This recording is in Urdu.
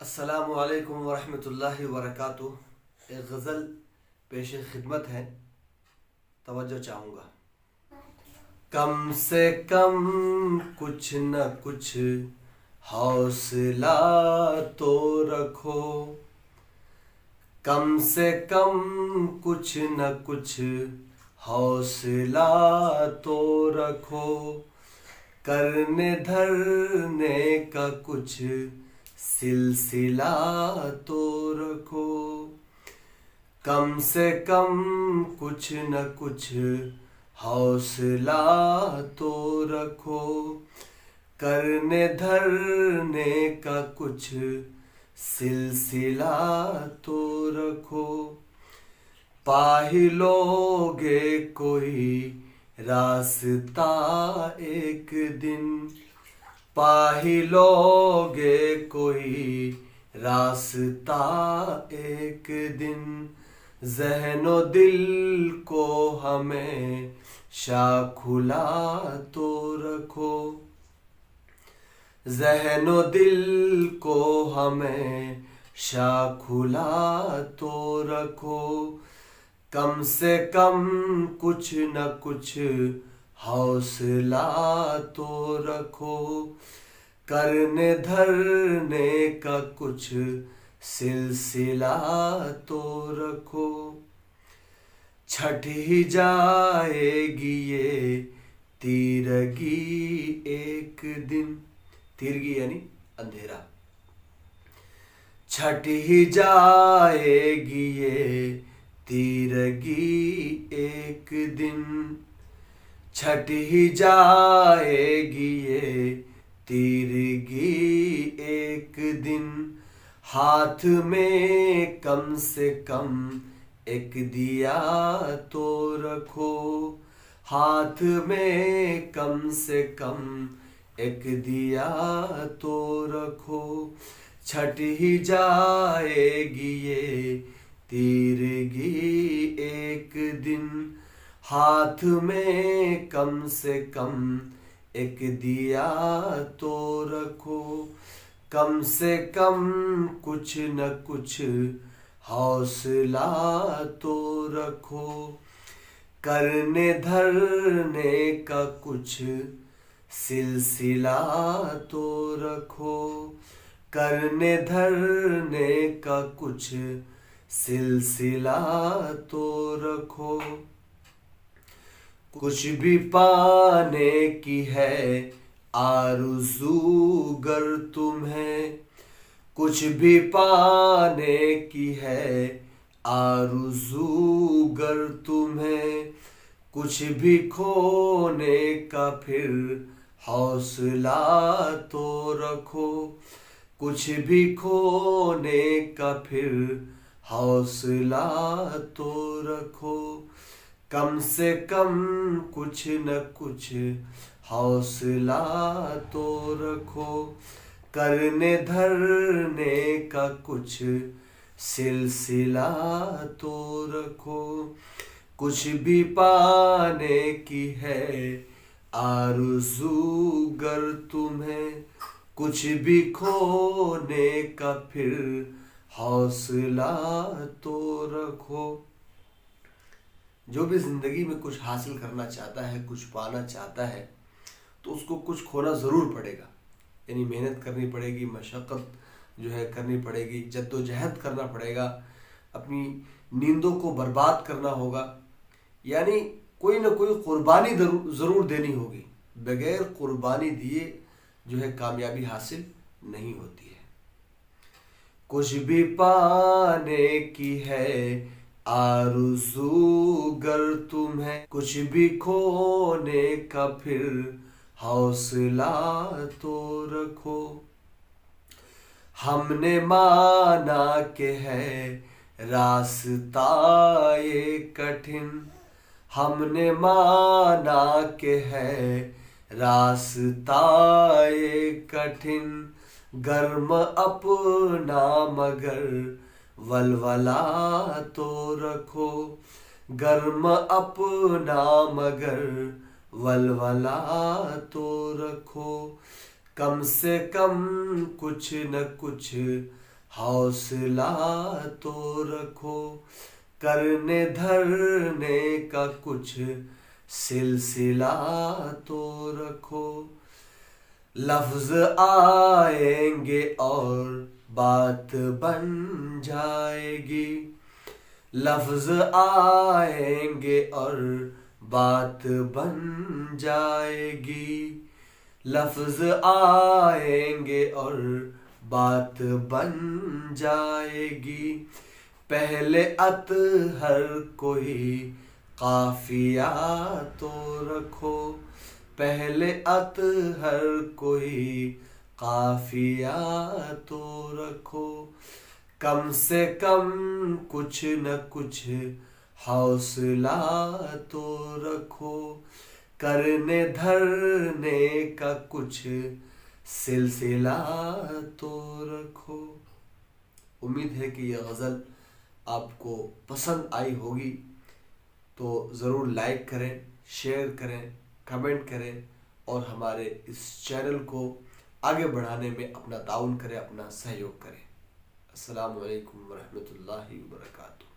السلام علیکم ورحمۃ اللہ وبرکاتہ۔ ایک غزل پیش خدمت ہے، توجہ چاہوں گا۔ کم سے کم کچھ نہ کچھ حوصلہ تو رکھو، کم سے کم کچھ نہ کچھ حوصلہ تو رکھو، کرنے دھرنے کا کچھ سلسلہ تو رکھو، کم سے کم کچھ نہ کچھ حوصلہ تو رکھو، کرنے دھرنے کا کچھ سلسلہ تو رکھو، پا ہی لوگے کوئی راستہ ایک دن، پا ہی لوگے کوئی راستہ ایک دن، ذہن و دل کو ہمیشہ کھلا تو رکھو، ذہن و دل کو ہمیشہ کھلا تو رکھو، کم سے کم کچھ نہ کچھ حوصلہ تو رکھو، کرنے دھرنے کا کچھ سلسلہ تو رکھو، چھٹ ہی جائے گی یہ تیرگی ایک دن، تیرگی یعنی اندھیرا، چھٹ ہی جائے گی یہ تیرگی ایک دن، چھٹ ہی جائے گی یہ تیرگی ایک دن، ہاتھ میں کم سے کم ایک دیا تو رکھو، ہاتھ میں کم سے کم ایک دیا تو رکھو، چھٹ ہی جائے گی یہ تیرگی ایک دن، ہاتھ میں کم سے کم ایک دیا تو رکھو، کم سے کم کچھ نہ کچھ حوصلہ تو رکھو، کرنے دھرنے کا کچھ سلسلہ تو رکھو، کرنے دھرنے کا کچھ سلسلہ تو رکھو، کچھ بھی پانے کی ہے آرزو گر تمہیں، کچھ بھی پانے کی ہے آرزو گر تمہیں، کچھ بھی کھونے کا پھر حوصلہ تو رکھو، کچھ بھی کھونے کا پھر حوصلہ تو رکھو، کم سے کم کچھ نہ کچھ حوصلہ تو رکھو، کرنے دھرنے کا کچھ سلسلہ تو رکھو، کچھ بھی پانے کی ہے آرزو گر تمہیں، کچھ بھی کھونے کا پھر حوصلہ تو رکھو۔ جو بھی زندگی میں کچھ حاصل کرنا چاہتا ہے، کچھ پانا چاہتا ہے، تو اس کو کچھ کھونا ضرور پڑے گا، یعنی محنت کرنی پڑے گی، مشقت کرنی پڑے گی، جد و جہد کرنا پڑے گا، اپنی نیندوں کو برباد کرنا ہوگا، یعنی کوئی نہ کوئی قربانی ضرور دینی ہوگی، بغیر قربانی دیے کامیابی حاصل نہیں ہوتی ہے۔ کچھ بھی پانے کی ہے آرزو گر تمہیں، کچھ بھی کھونے کا پھر حوصلہ تو رکھو، ہم نے مانا کہ ہے راستہ یہ کٹھن، ہم نے مانا کہ ہے راستہ یہ کٹھن، گرم اپنا مگر ولولہ تو رکھو، گرم اپنا مگر ولولہ تو رکھو، کم سے کم کچھ نہ کچھ حوصلہ تو رکھو، کرنے دھرنے کا کچھ سلسلہ تو رکھو، لفظ آئیں گے اور بات بن جائے گی، لفظ آئیں گے اور بات بن جائے گی، لفظ آئیں گے اور بات بن جائے گی، پہلے اطہر کوئی قافیہ تو رکھو، پہلے اطہر کوئی قافیہ تو رکھو، کم سے کم کچھ نہ کچھ حوصلہ تو رکھو، کرنے دھرنے کا کچھ سلسلہ تو رکھو۔ امید ہے کہ یہ غزل آپ کو پسند آئی ہوگی، تو ضرور لائک کریں، شیئر کریں، کمنٹ کریں اور ہمارے اس چینل کو آگے بڑھانے میں اپنا تعاون کریں، اپنا سہیوگ کریں۔ السلام علیکم ورحمۃ اللہ وبرکاتہ۔